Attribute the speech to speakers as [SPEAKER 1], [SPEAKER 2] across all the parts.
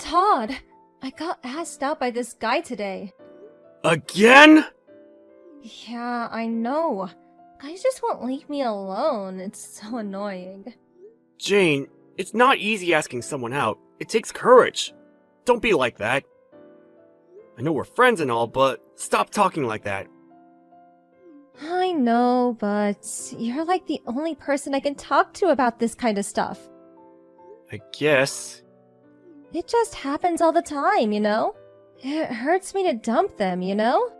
[SPEAKER 1] Todd, I got asked out by this guy today.
[SPEAKER 2] Again?
[SPEAKER 1] Yeah, I know. Guys just won't leave me alone. It's so annoying.
[SPEAKER 2] Jane, it's not easy asking someone out. It takes courage. Don't be like that. I know we're friends and all, but stop talking like that.
[SPEAKER 1] I know, but you're like the only person I can talk to about this kind of stuff.
[SPEAKER 2] I guess.
[SPEAKER 1] It just happens all the time, you know? It hurts me to dump them, you know?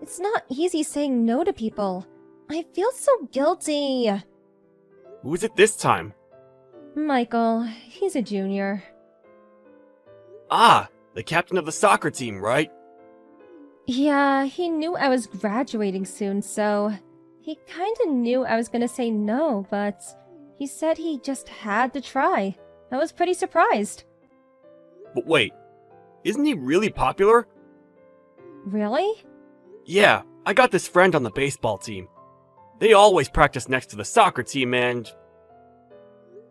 [SPEAKER 1] It's not easy saying no to people. I feel so guilty.
[SPEAKER 2] Who is it this time?
[SPEAKER 1] Michael, he's a junior.
[SPEAKER 2] Ah, the captain of the soccer team, right?
[SPEAKER 1] Yeah, he knew I was graduating soon, so he kinda knew I was gonna say no, but he said he just had to try. I was pretty surprised.
[SPEAKER 2] But wait, isn't he really popular?
[SPEAKER 1] Really?
[SPEAKER 2] Yeah, I got this friend on the baseball team. They always practice next to the soccer team and...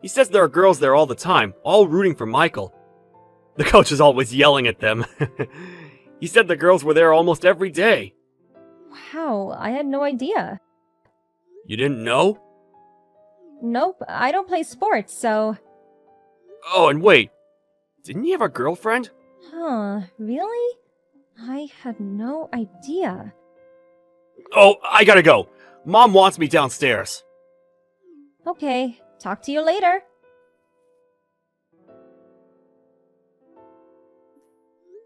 [SPEAKER 2] He says there are girls there all the time, all rooting for Michael. The coach is always yelling at them. He said the girls were there almost every day.
[SPEAKER 1] Wow, I had no idea.
[SPEAKER 2] You didn't know?
[SPEAKER 1] Nope, I don't play sports, so...
[SPEAKER 2] Oh, and wait. Didn't he have a girlfriend?
[SPEAKER 1] Huh, really? I had no idea.
[SPEAKER 2] Oh, I gotta go. Mom wants me downstairs.
[SPEAKER 1] Okay, talk to you later.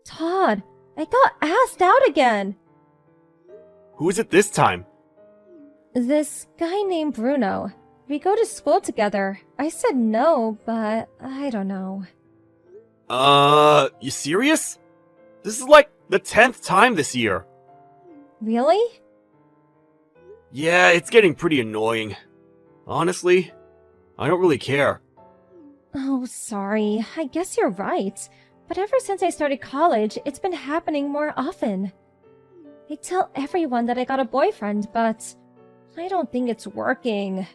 [SPEAKER 1] Todd, I got asked out again.
[SPEAKER 2] Who is it this time?
[SPEAKER 1] This guy named Bruno. We go to school together. I said no, but I don't know.
[SPEAKER 2] You serious? This is like the 10th time this year.
[SPEAKER 1] Really?
[SPEAKER 2] Yeah, it's getting pretty annoying. Honestly, I don't really care.
[SPEAKER 1] Oh, sorry. I guess you're right. But ever since I started college, it's been happening more often. I tell everyone that I got a boyfriend, but I don't think it's working.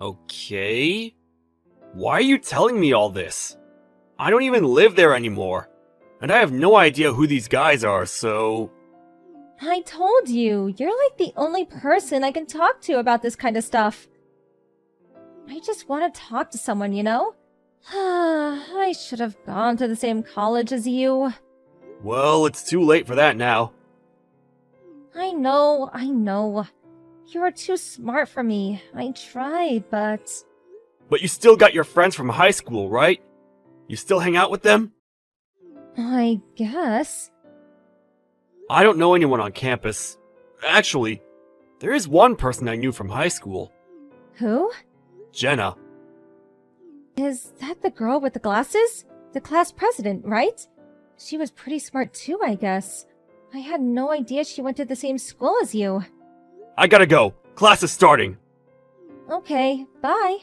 [SPEAKER 2] Okay. Why are you telling me all this? I don't even live there anymore. And I have no idea who these guys are, so...
[SPEAKER 1] I told you, you're like the only person I can talk to about this kind of stuff. I just want to talk to someone, you know? I should have gone to the same college as you.
[SPEAKER 2] Well, it's too late for that now.
[SPEAKER 1] I know. You're too smart for me. I tried, but...
[SPEAKER 2] But you still got your friends from high school, right? You still hang out with them?
[SPEAKER 1] I guess.
[SPEAKER 2] I don't know anyone on campus. Actually, there is one person I knew from high school.
[SPEAKER 1] Who?
[SPEAKER 2] Jenna.
[SPEAKER 1] Is that the girl with the glasses? The class president, right? She was pretty smart too, I guess. I had no idea she went to the same school as you.
[SPEAKER 2] I gotta go. Class is starting.
[SPEAKER 1] Okay, bye.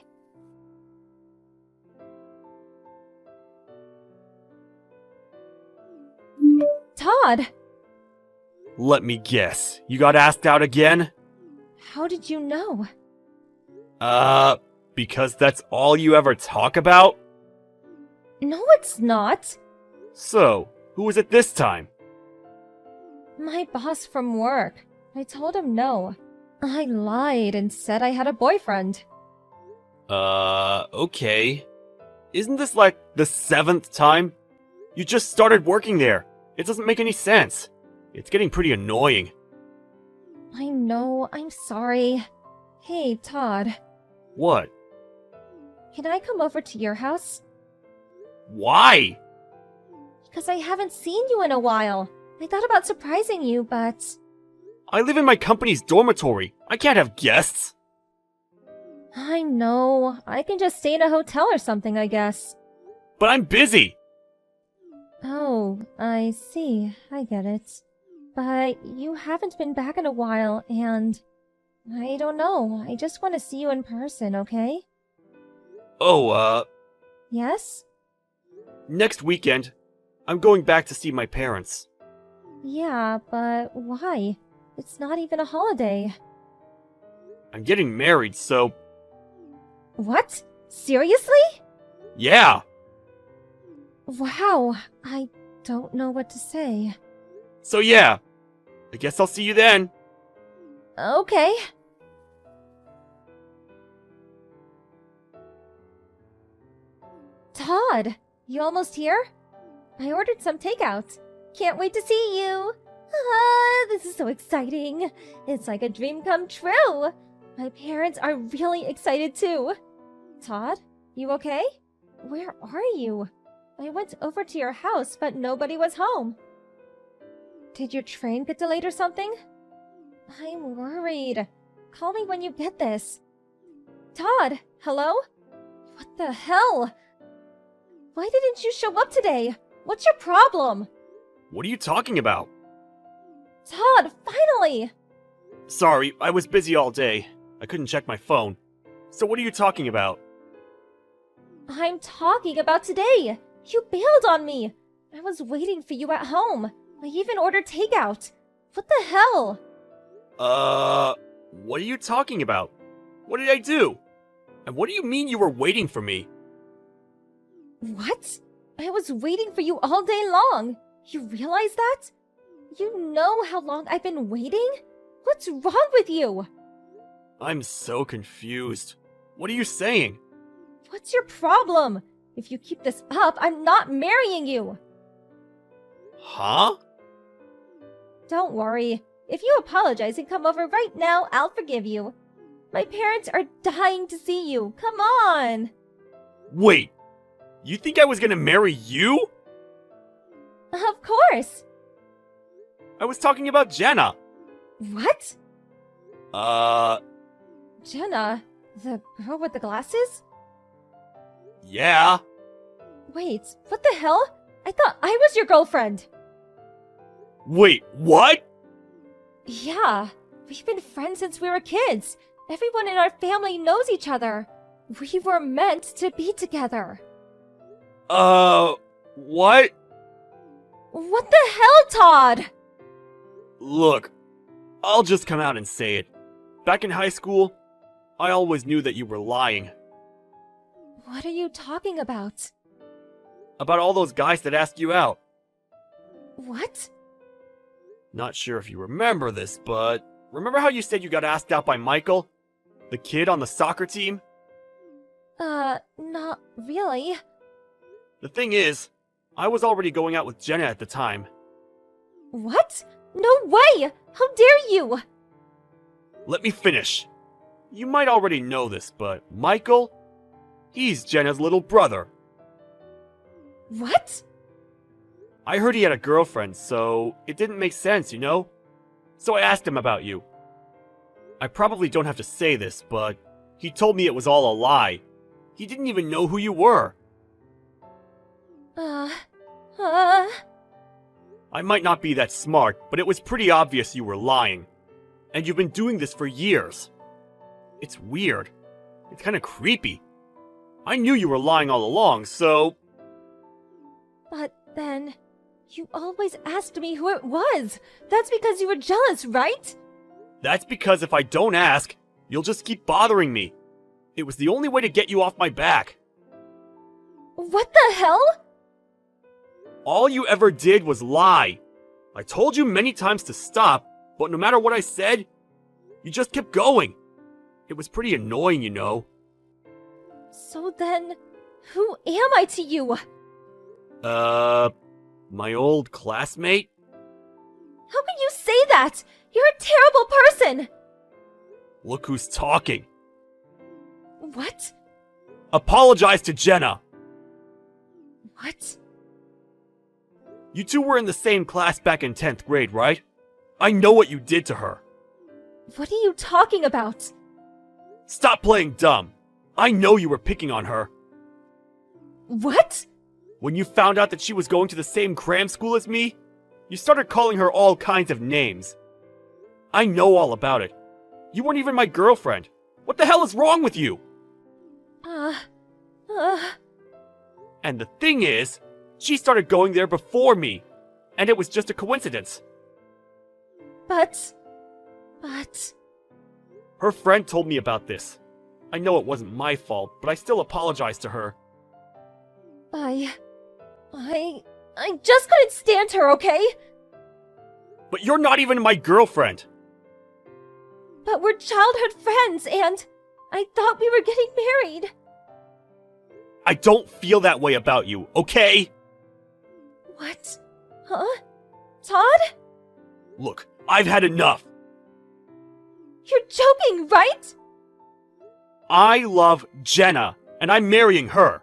[SPEAKER 1] Todd!
[SPEAKER 2] Let me guess. You got asked out again?
[SPEAKER 1] How did you know?
[SPEAKER 2] Because that's all you ever talk about?
[SPEAKER 1] No, it's not.
[SPEAKER 2] So, who was it this time?
[SPEAKER 1] My boss from work. I told him no. I lied and said I had a boyfriend.
[SPEAKER 2] Okay. Isn't this like the 7th time? You just started working there. It doesn't make any sense. It's getting pretty annoying.
[SPEAKER 1] I know, I'm sorry. Hey, Todd.
[SPEAKER 2] What?
[SPEAKER 1] Can I come over to your house?
[SPEAKER 2] Why?
[SPEAKER 1] Because I haven't seen you in a while. I thought about surprising you, but...
[SPEAKER 2] I live in my company's dormitory. I can't have guests.
[SPEAKER 1] I know. I can just stay in a hotel or something, I guess.
[SPEAKER 2] But I'm busy.
[SPEAKER 1] Oh, I see. I get it. But you haven't been back in a while, and... I don't know. I just want to see you in person, okay?
[SPEAKER 2] Oh,
[SPEAKER 1] Yes?
[SPEAKER 2] next weekend, I'm going back to see my parents.
[SPEAKER 1] Yeah, but why? It's not even a holiday.
[SPEAKER 2] I'm getting married, so
[SPEAKER 1] What? Seriously?
[SPEAKER 2] yeah.
[SPEAKER 1] Wow, I don't know what to say.
[SPEAKER 2] So yeah, I guess I'll see you then.
[SPEAKER 1] Okay. Todd, you almost here? I ordered some takeout. Can't wait to see you. This is so exciting. It's like a dream come true. My parents are really excited too. Todd, you okay? Where are you? I went over to your house, but nobody was home. Did your train get delayed or something? I'm worried. Call me when you get this. Todd, hello? What the hell? Why didn't you show up today? What's your problem?
[SPEAKER 2] What are you talking about?
[SPEAKER 1] Todd, finally!
[SPEAKER 2] Sorry, I was busy all day. I couldn't check my phone. So what are you talking about?
[SPEAKER 1] I'm talking about today. You bailed on me. I was waiting for you at home. I even ordered takeout. What the hell?
[SPEAKER 2] What are you talking about? What did I do? And what do you mean you were waiting for me?
[SPEAKER 1] What? I was waiting for you all day long. You realize that? You know how long I've been waiting? What's wrong with you?
[SPEAKER 2] I'm so confused. What are you saying?
[SPEAKER 1] What's your problem? If you keep this up, I'm not marrying you.
[SPEAKER 2] Huh?
[SPEAKER 1] Don't worry. If you apologize and come over right now, I'll forgive you. My parents are dying to see you. Come on.
[SPEAKER 2] Wait, you think I was gonna marry you?
[SPEAKER 1] Of course.
[SPEAKER 2] I was talking about Jenna.
[SPEAKER 1] What?
[SPEAKER 2] Uh,
[SPEAKER 1] Jenna, the girl with the glasses?
[SPEAKER 2] yeah.
[SPEAKER 1] Wait, what the hell? I thought I was your girlfriend.
[SPEAKER 2] Wait, what?
[SPEAKER 1] Yeah, we've been friends since we were kids. Everyone in our family knows each other. We were meant to be together.
[SPEAKER 2] What?
[SPEAKER 1] What the hell, Todd?
[SPEAKER 2] Look, I'll just come out and say it. Back in high school, I always knew that you were lying.
[SPEAKER 1] What are you talking about?
[SPEAKER 2] About all those guys that asked you out.
[SPEAKER 1] What?
[SPEAKER 2] Not sure if you remember this, but remember how you said you got asked out by Michael? The kid on the soccer team?
[SPEAKER 1] Not really.
[SPEAKER 2] The thing is, I was already going out with Jenna at the time.
[SPEAKER 1] What? No way! How dare you!
[SPEAKER 2] Let me finish. You might already know this, but Michael? He's Jenna's little brother.
[SPEAKER 1] What?
[SPEAKER 2] I heard he had a girlfriend, so it didn't make sense, you know? So I asked him about you. I probably don't have to say this, but he told me it was all a lie. He didn't even know who you were. I might not be that smart, but it was pretty obvious you were lying. And you've been doing this for years. It's weird. It's kinda creepy. I knew you were lying all along, so...
[SPEAKER 1] But then, you always asked me who it was. That's because you were jealous, right?
[SPEAKER 2] That's because if I don't ask, you'll just keep bothering me. It was the only way to get you off my back.
[SPEAKER 1] What the hell?
[SPEAKER 2] All you ever did was lie. I told you many times to stop, but no matter what I said, you just kept going. It was pretty annoying, you know.
[SPEAKER 1] So then, who am I to you?
[SPEAKER 2] My old classmate?
[SPEAKER 1] How can you say that? You're a terrible person!
[SPEAKER 2] Look who's talking.
[SPEAKER 1] What?
[SPEAKER 2] Apologize to Jenna.
[SPEAKER 1] What?
[SPEAKER 2] You two were in the same class back in 10th grade, right? I know what you did to her.
[SPEAKER 1] What are you talking about?
[SPEAKER 2] Stop playing dumb. I know you were picking on her.
[SPEAKER 1] What?
[SPEAKER 2] When you found out that she was going to the same cram school as me, you started calling her all kinds of names. I know all about it. You weren't even my girlfriend. What the hell is wrong with you? And the thing is, she started going there before me, and it was just a coincidence.
[SPEAKER 1] But...
[SPEAKER 2] Her friend told me about this. I know it wasn't my fault, but I still apologized to her.
[SPEAKER 1] I just couldn't stand her, okay?
[SPEAKER 2] But you're not even my girlfriend.
[SPEAKER 1] But we're childhood friends, and I thought we were getting married.
[SPEAKER 2] I don't feel that way about you, okay?
[SPEAKER 1] What? Huh? Todd?
[SPEAKER 2] Look, I've had enough.
[SPEAKER 1] You're joking, right?
[SPEAKER 2] I love Jenna, and I'm marrying her.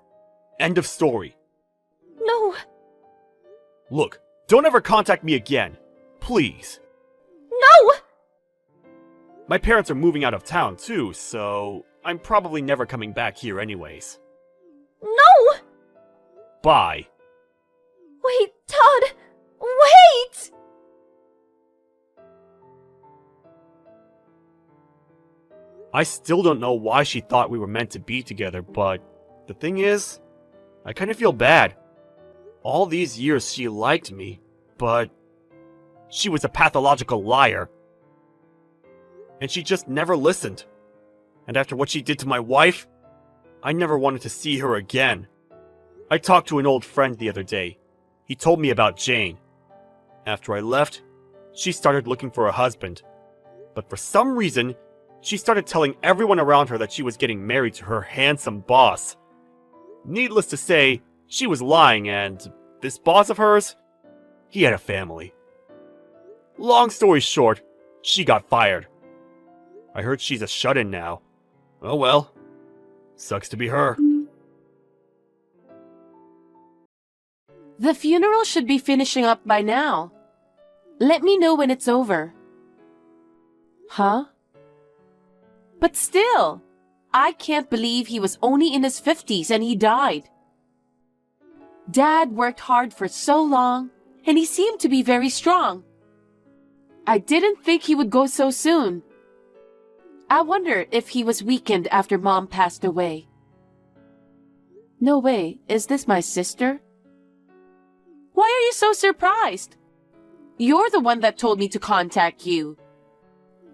[SPEAKER 2] End of story.
[SPEAKER 1] No.
[SPEAKER 2] Look, don't ever contact me again. Please.
[SPEAKER 1] No!
[SPEAKER 2] My parents are moving out of town too, so I'm probably never coming back here anyways.
[SPEAKER 1] No!
[SPEAKER 2] Bye.
[SPEAKER 1] Wait, Todd! Wait!
[SPEAKER 2] I still don't know why she thought we were meant to be together, but the thing is, I kind of feel bad. All these years she liked me, but she was a pathological liar. And she just never listened. And after what she did to my wife, I never wanted to see her again. I talked to an old friend the other day. He told me about Jane. After I left, she started looking for a husband. But for some reason, she started telling everyone around her that she was getting married to her handsome boss. Needless to say, she was lying, and this boss of hers, he had a family. Long story short, she got fired. I heard she's a shut-in now. Oh well. Sucks to be her.
[SPEAKER 3] The funeral should be finishing up by now. Let me know when it's over. Huh? But still, I can't believe he was only in his 50s and he died. Dad worked hard for so long, and he seemed to be very strong. I didn't think he would go so soon. I wonder if he was weakened after Mom passed away. No way, is this my sister? Why are you so surprised? You're the one that told me to contact you.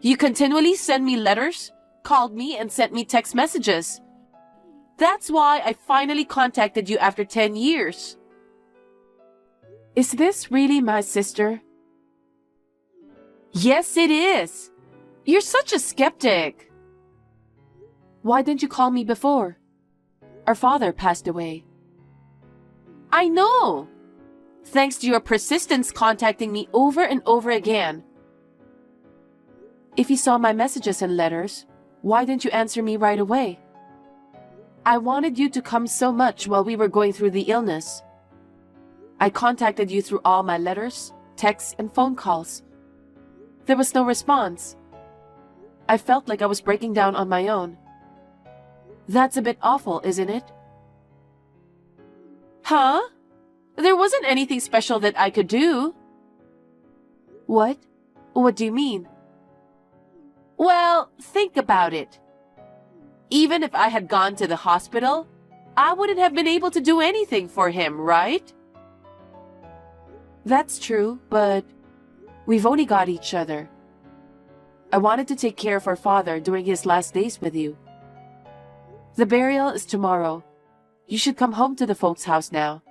[SPEAKER 3] You continually send me letters, called me, and sent me text messages. That's why I finally contacted you after 10 years. Is this really my sister? Yes, it is. You're such a skeptic. Why didn't you call me before? Our father passed away. I know. Thanks to your persistence contacting me over and over again. If you saw my messages and letters, why didn't you answer me right away? I wanted you to come so much while we were going through the illness. I contacted you through all my letters, texts, and phone calls. There was no response. I felt like I was breaking down on my own. That's a bit awful, isn't it? Huh? There wasn't anything special that I could do. What? What do you mean? Well, think about it. Even if I had gone to the hospital, I wouldn't have been able to do anything for him, right? That's true, but we've only got each other. I wanted to take care of our father during his last days with you. The burial is tomorrow. You should come home to the folks' house now.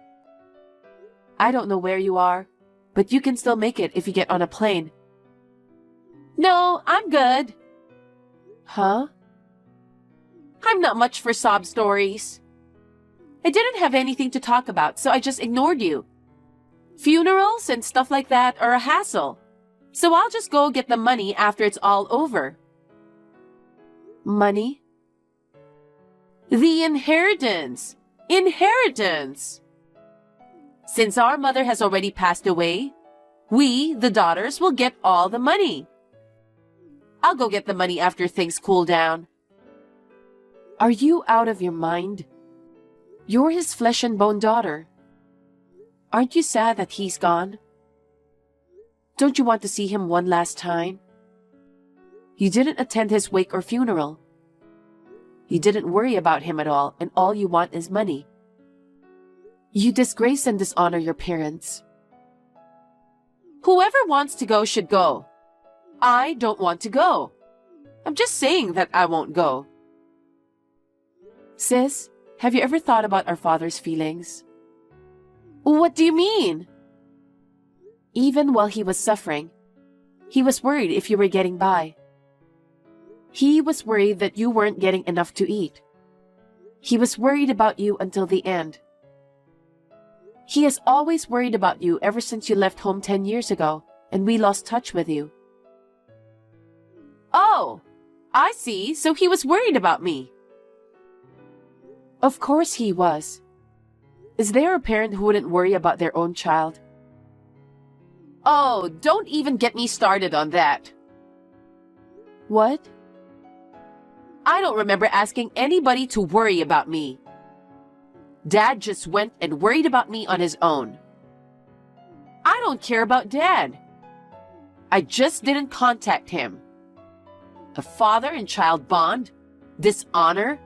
[SPEAKER 3] I don't know where you are, but you can still make it if you get on a plane. No, I'm good. Huh? I'm not much for sob stories. I didn't have anything to talk about, so I just ignored you. Funerals and stuff like that are a hassle, so I'll just go get the money after it's all over. Money? The inheritance! Inheritance! Since our mother has already passed away, we, the daughters, will get all the money. I'll go get the money after things cool down. Are you out of your mind? You're his flesh and bone daughter. Aren't you sad that he's gone? Don't you want to see him one last time? You didn't attend his wake or funeral. You didn't worry about him at all, and all you want is money. You disgrace and dishonor your parents. Whoever wants to go should go. I don't want to go. I'm just saying that I won't go. Sis, have you ever thought about our father's feelings? What do you mean? Even while he was suffering, he was worried if you were getting by. He was worried that you weren't getting enough to eat. He was worried about you until the end. He has always worried about you ever since you left home 10 years ago and we lost touch with you. Oh, I see. So he was worried about me. Of course he was. Is there a parent who wouldn't worry about their own child? Oh, don't even get me started on that. What? I don't remember asking anybody to worry about me. Dad just went and worried about me on his own. I don't care about Dad. I just didn't contact him. A father and child bond, dishonor,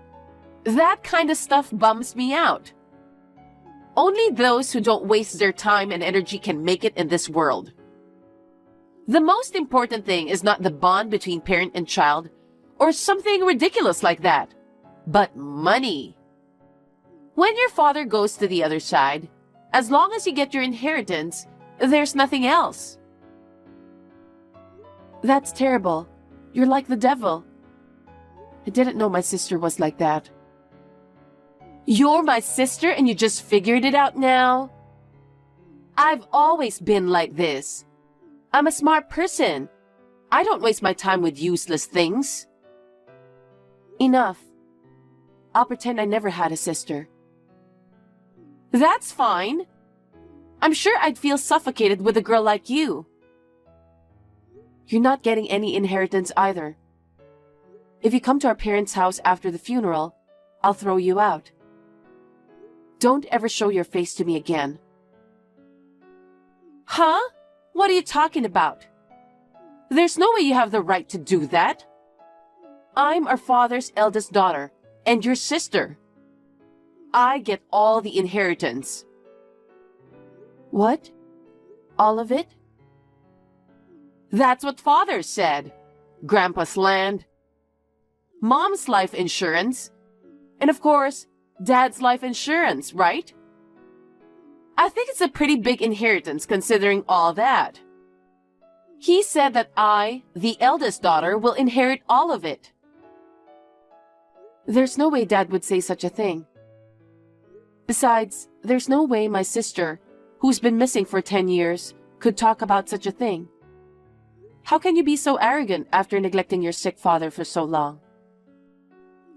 [SPEAKER 3] that kind of stuff bums me out. Only those who don't waste their time and energy can make it in this world. The most important thing is not the bond between parent and child or something ridiculous like that, but money. When your father goes to the other side, as long as you get your inheritance, there's nothing else. That's terrible. You're like the devil. I didn't know my sister was like that. You're my sister and you just figured it out now? I've always been like this. I'm a smart person. I don't waste my time with useless things. Enough. I'll pretend I never had a sister. That's fine. I'm sure I'd feel suffocated with a girl like you. You're not getting any inheritance either. If you come to our parents' house after the funeral, I'll throw you out. Don't ever show your face to me again. Huh? What are you talking about? There's no way you have the right to do that. I'm our father's eldest daughter and your sister. I get all the inheritance. What? All of it? That's what Father said. Grandpa's land, Mom's life insurance, and of course, Dad's life insurance, right? I think it's a pretty big inheritance considering all that. He said that I, the eldest daughter, will inherit all of it. There's no way Dad would say such a thing. Besides, there's no way my sister, who's been missing for 10 years, could talk about such a thing. How can you be so arrogant after neglecting your sick father for so long?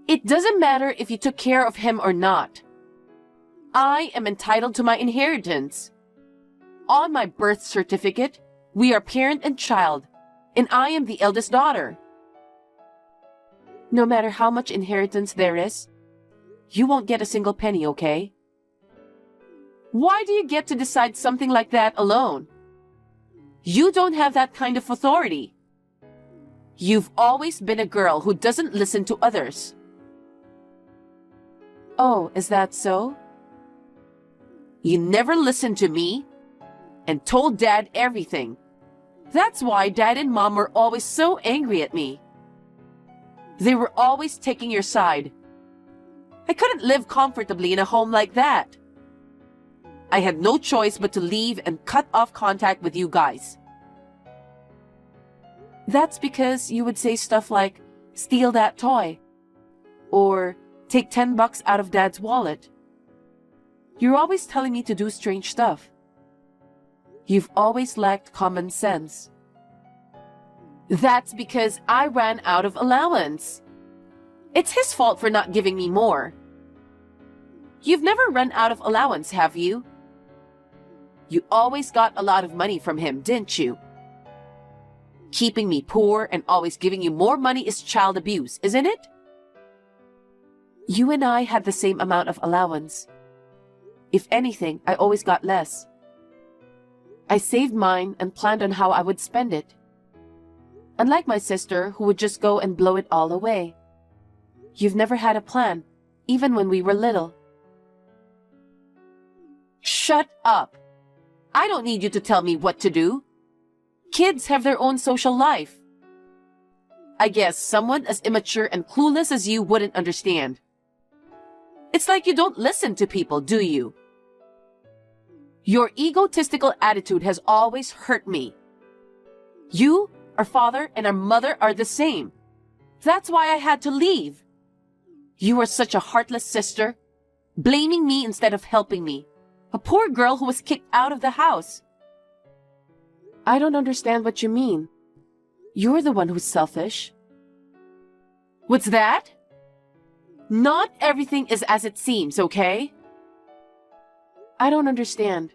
[SPEAKER 3] It doesn't matter if you took care of him or not. I am entitled to my inheritance. On my birth certificate, we are parent and child, and I am the eldest daughter. No matter how much inheritance there is, you won't get a single penny, okay? Why do you get to decide something like that alone? You don't have that kind of authority. You've always been a girl who doesn't listen to others. Oh, is that so? You never listened to me and told Dad everything. That's why Dad and Mom were always so angry at me. They were always taking your side. I couldn't live comfortably in a home like that. I had no choice but to leave and cut off contact with you guys. That's because you would say stuff like, steal that toy, or take $10 out of Dad's wallet. You're always telling me to do strange stuff. You've always lacked common sense. That's because I ran out of allowance. It's his fault for not giving me more. You've never run out of allowance, have you? You always got a lot of money from him, didn't you? Keeping me poor and always giving you more money is child abuse, isn't it? You and I had the same amount of allowance. If anything, I always got less. I saved mine and planned on how I would spend it. Unlike my sister, who would just go and blow it all away. You've never had a plan, even when we were little. Shut up! I don't need you to tell me what to do. Kids have their own social life. I guess someone as immature and clueless as you wouldn't understand. It's like you don't listen to people, do you? Your egotistical attitude has always hurt me. You, our father, and our mother are the same. That's why I had to leave. You are such a heartless sister, blaming me instead of helping me. A poor girl who was kicked out of the house. I don't understand what you mean. You're the one who's selfish. What's that? Not everything is as it seems, okay? I don't understand.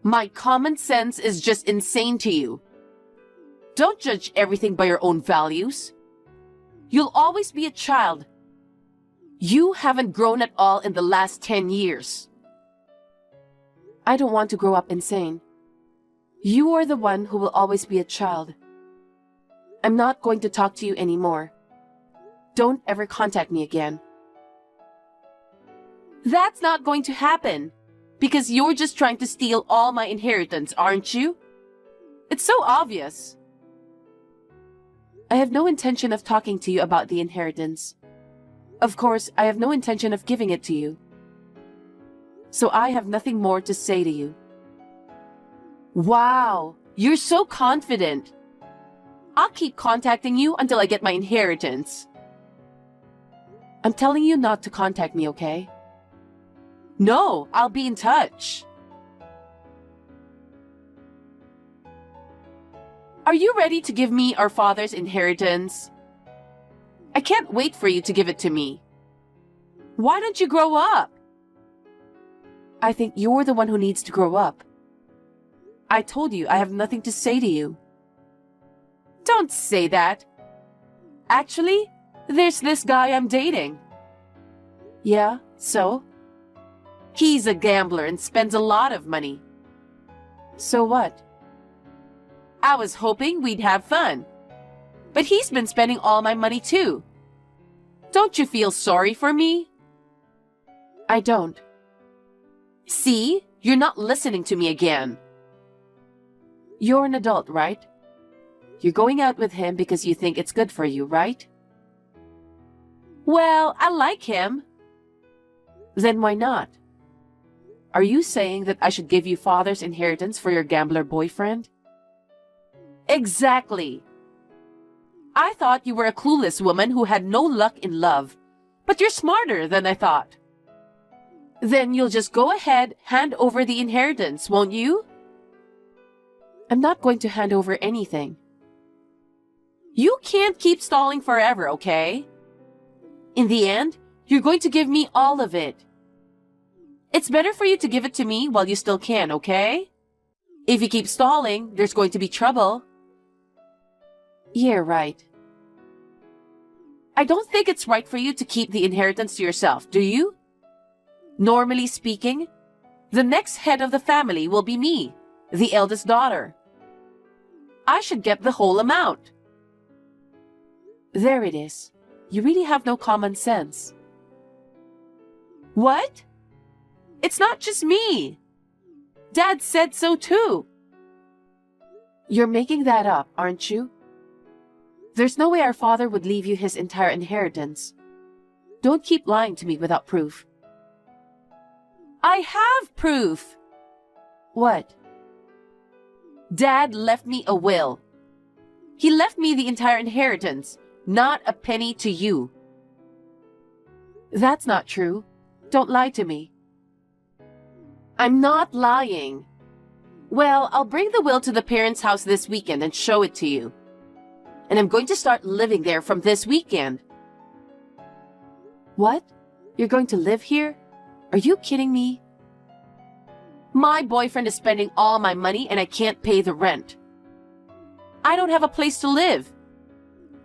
[SPEAKER 3] My common sense is just insane to you. Don't judge everything by your own values. You'll always be a child. You haven't grown at all in the last 10 years. I don't want to grow up insane. You are the one who will always be a child. I'm not going to talk to you anymore. Don't ever contact me again. That's not going to happen, because you're just trying to steal all my inheritance, aren't you? It's so obvious. I have no intention of talking to you about the inheritance. Of course, I have no intention of giving it to you. So I have nothing more to say to you. Wow, you're so confident. I'll keep contacting you until I get my inheritance. I'm telling you not to contact me, okay? No, I'll be in touch. Are you ready to give me our father's inheritance? I can't wait for you to give it to me. Why don't you grow up? I think you're the one who needs to grow up. I told you I have nothing to say to you. Don't say that. Actually, there's this guy I'm dating. Yeah, so? He's a gambler and spends a lot of money. So what? I was hoping we'd have fun. But he's been spending all my money too. Don't you feel sorry for me? I don't. See? You're not listening to me again. You're an adult, right? You're going out with him because you think it's good for you, right? Well, I like him. Then why not? Are you saying that I should give you father's inheritance for your gambler boyfriend? Exactly. I thought you were a clueless woman who had no luck in love, but you're smarter than I thought. Then you'll just go ahead, hand over the inheritance, won't you? I'm not going to hand over anything. You can't keep stalling forever, okay? In the end, you're going to give me all of it. It's better for you to give it to me while you still can, okay? If you keep stalling, there's going to be trouble. Yeah, right. I don't think it's right for you to keep the inheritance to yourself, do you? Normally speaking, the next head of the family will be me, the eldest daughter. I should get the whole amount. There it is. You really have no common sense. What? It's not just me. Dad said so too. You're making that up, aren't you? There's no way our father would leave you his entire inheritance. Don't keep lying to me without proof. I have proof. What? Dad left me a will. He left me the entire inheritance, not a penny to you. That's not true. Don't lie to me. I'm not lying. Well, I'll bring the will to the parents' house this weekend and show it to you. And I'm going to start living there from this weekend. What? You're going to live here? Are you kidding me? My boyfriend is spending all my money and I can't pay the rent. I don't have a place to live.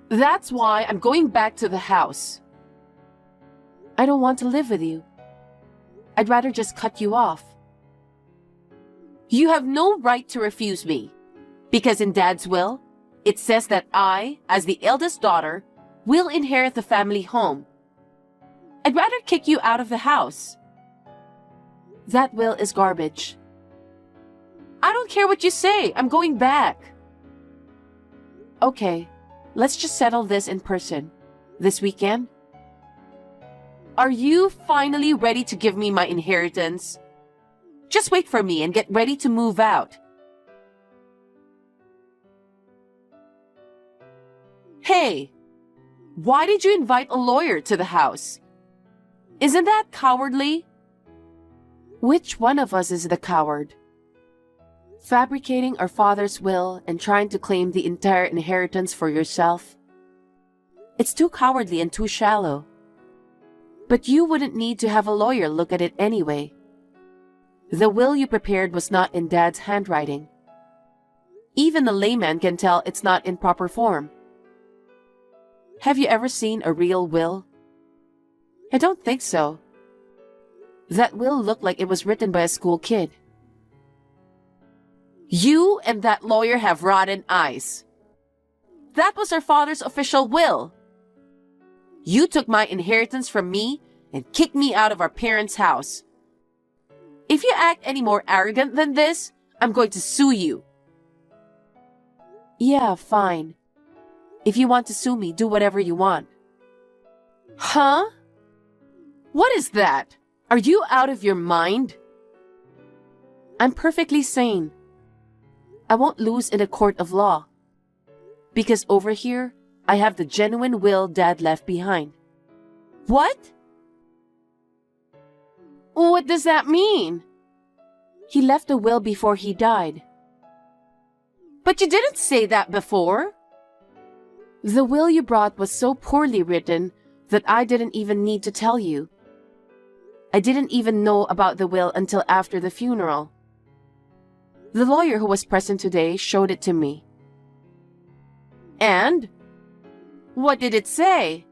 [SPEAKER 3] That's why I'm going back to the house. I don't want to live with you. I'd rather just cut you off. You have no right to refuse me, because in Dad's will, it says that I, as the eldest daughter, will inherit the family home. I'd rather kick you out of the house. That will is garbage. I don't care what you say. I'm going back. Okay, let's just settle this in person. This weekend? Are you finally ready to give me my inheritance? Just wait for me and get ready to move out. Hey, why did you invite a lawyer to the house? Isn't that cowardly? Which one of us is the coward? Fabricating our father's will and trying to claim the entire inheritance for yourself? It's too cowardly and too shallow. But you wouldn't need to have a lawyer look at it anyway. The will you prepared was not in Dad's handwriting. Even a layman can tell it's not in proper form. Have you ever seen a real will? I don't think so. That will looked like it was written by a school kid. You and that lawyer have rotten eyes. That was our father's official will. You took my inheritance from me and kicked me out of our parents' house. If you act any more arrogant than this, I'm going to sue you. Yeah, fine. If you want to sue me, do whatever you want. Huh? What is that? Are you out of your mind? I'm perfectly sane. I won't lose in a court of law. Because over here, I have the genuine will Dad left behind. What? What does that mean? He left a will before he died. But you didn't say that before. The will you brought was so poorly written that I didn't even need to tell you. I didn't even know about the will until after the funeral. The lawyer who was present today showed it to me. And? What did it say?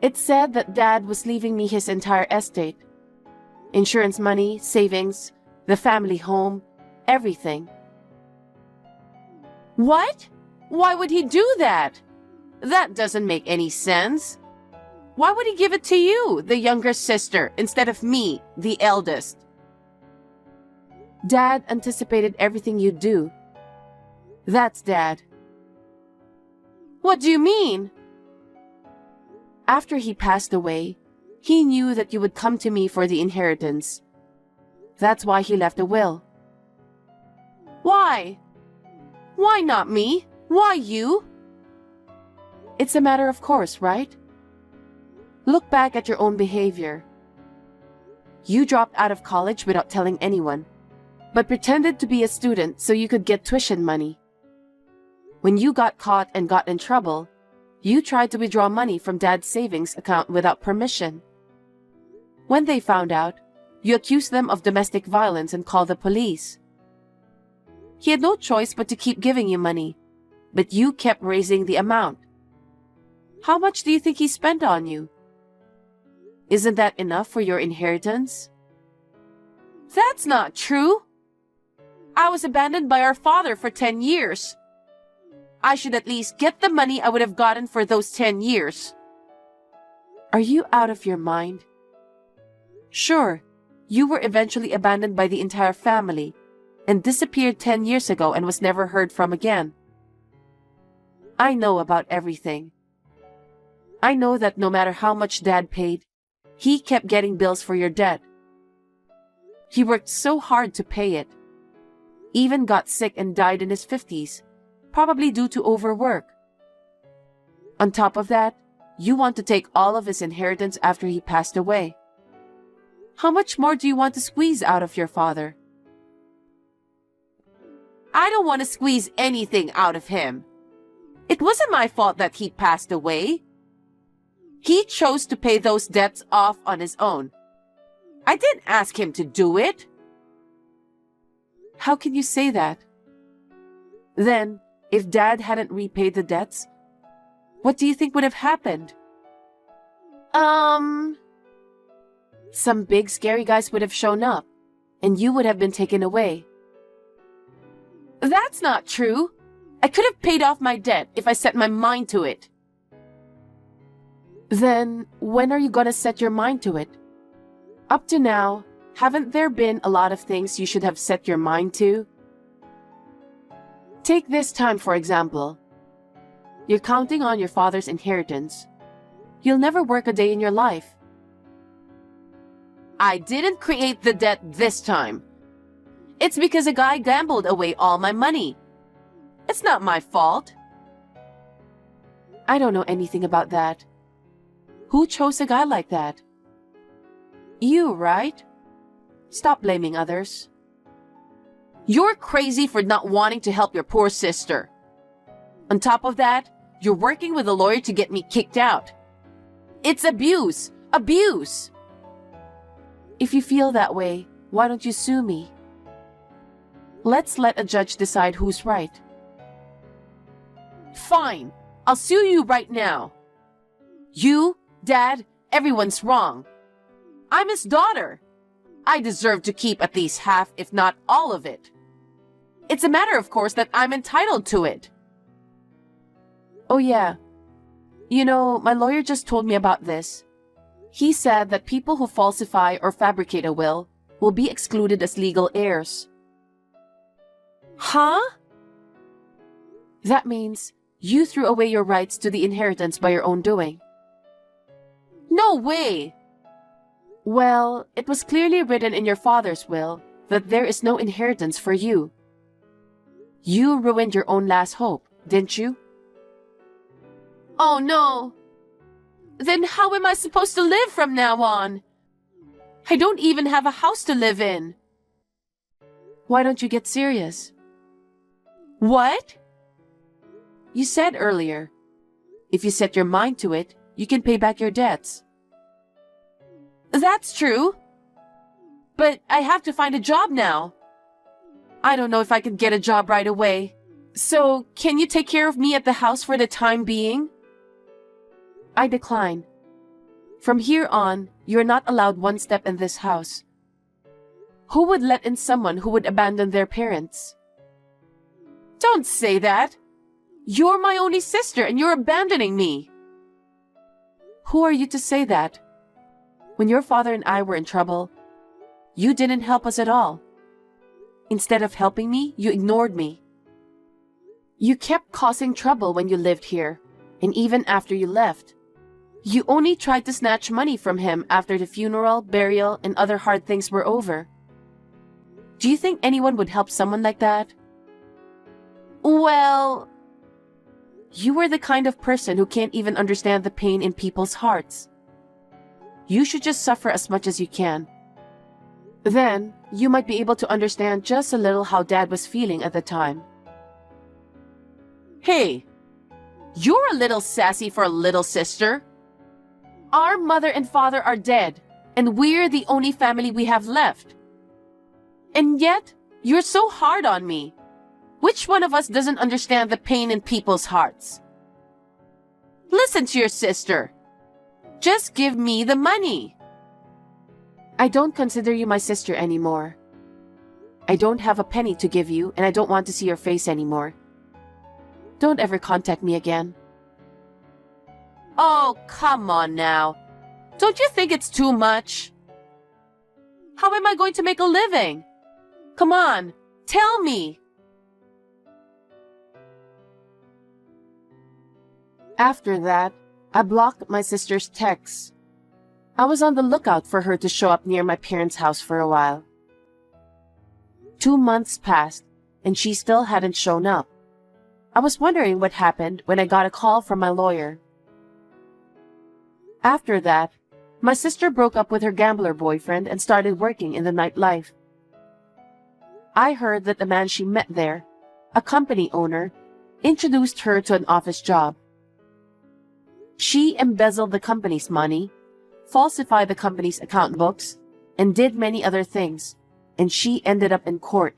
[SPEAKER 3] It said that Dad was leaving me his entire estate. Insurance money, savings, the family home, everything. What? Why would he do that? That doesn't make any sense. Why would he give it to you, the younger sister, instead of me, the eldest? Dad anticipated everything you'd do. That's Dad. What do you mean? After he passed away, he knew that you would come to me for the inheritance. That's why he left a will. Why? Why not me? Why you? It's a matter of course, right? Look back at your own behavior. You dropped out of college without telling anyone, but pretended to be a student so you could get tuition money. When you got caught and got in trouble, you tried to withdraw money from Dad's savings account without permission. When they found out, you accused them of domestic violence and called the police. He had no choice but to keep giving you money, but you kept raising the amount. How much do you think he spent on you? Isn't that enough for your inheritance? That's not true. I was abandoned by our father for 10 years. I should at least get the money I would have gotten for those 10 years. Are you out of your mind? Sure, you were eventually abandoned by the entire family and disappeared 10 years ago and was never heard from again. I know about everything. I know that no matter how much Dad paid, he kept getting bills for your debt. He worked so hard to pay it. Even got sick and died in his 50s, probably due to overwork. On top of that, you want to take all of his inheritance after he passed away. How much more do you want to squeeze out of your father? I don't want to squeeze anything out of him. It wasn't my fault that he passed away. He chose to pay those debts off on his own. I didn't ask him to do it. How can you say that? Then, if Dad hadn't repaid the debts, what do you think would have happened? Some big scary guys would have shown up, and you would have been taken away. That's not true. I could have paid off my debt if I set my mind to it. Then, when are you gonna set your mind to it? Up to now, haven't there been a lot of things you should have set your mind to? Take this time, for example. You're counting on your father's inheritance. You'll never work a day in your life. I didn't create the debt this time. It's because a guy gambled away all my money. It's not my fault. I don't know anything about that. Who chose a guy like that? You, right? Stop blaming others. You're crazy for not wanting to help your poor sister. On top of that, you're working with a lawyer to get me kicked out. It's abuse! Abuse! If you feel that way, why don't you sue me? Let's let a judge decide who's right. Fine, I'll sue you right now. You, Dad, everyone's wrong. I'm his daughter. I deserve to keep at least half, if not all of it. It's a matter, of course, that I'm entitled to it. Oh yeah. You know, my lawyer just told me about this. He said that people who falsify or fabricate a will be excluded as legal heirs. Huh? That means you threw away your rights to the inheritance by your own doing. No way! Well, it was clearly written in your father's will that there is no inheritance for you. You ruined your own last hope, didn't you? Oh no! Then how am I supposed to live from now on? I don't even have a house to live in. Why don't you get serious? What? You said earlier, if you set your mind to it, you can pay back your debts. That's true. But I have to find a job now. I don't know if I can get a job right away. So, can you take care of me at the house for the time being? I decline. From here on, you're not allowed one step in this house. Who would let in someone who would abandon their parents? Don't say that. You're my only sister and you're abandoning me. Who are you to say that? When your father and I were in trouble, you didn't help us at all. Instead of helping me, you ignored me. You kept causing trouble when you lived here, and even after you left. You only tried to snatch money from him after the funeral, burial, and other hard things were over. Do you think anyone would help someone like that? Well, you were the kind of person who can't even understand the pain in people's hearts. You should just suffer as much as you can. Then, you might be able to understand just a little how Dad was feeling at the time. Hey, you're a little sassy for a little sister. Our mother and father are dead, and we're the only family we have left. And yet, you're so hard on me. Which one of us doesn't understand the pain in people's hearts? Listen to your sister. Just give me the money. I don't consider you my sister anymore. I don't have a penny to give you, and I don't want to see your face anymore. Don't ever contact me again. Oh, come on now. Don't you think it's too much? How am I going to make a living? Come on, tell me. After that, I blocked my sister's texts. I was on the lookout for her to show up near my parents' house for a while. 2 months passed, and she still hadn't shown up. I was wondering what happened when I got a call from my lawyer. After that, my sister broke up with her gambler boyfriend and started working in the nightlife. I heard that the man she met there, a company owner, introduced her to an office job. She embezzled the company's money, falsified the company's account books, and did many other things, and she ended up in court.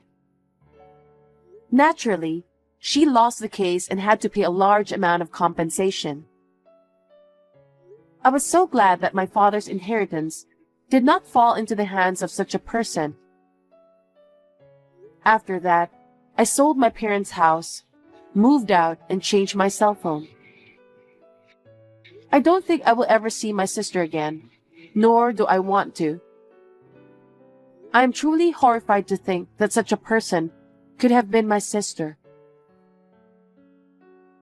[SPEAKER 3] Naturally, she lost the case and had to pay a large amount of compensation. I was so glad that my father's inheritance did not fall into the hands of such a person. After that, I sold my parents' house, moved out, and changed my cell phone. I don't think I will ever see my sister again, nor do I want to. I am truly horrified to think that such a person could have been my sister.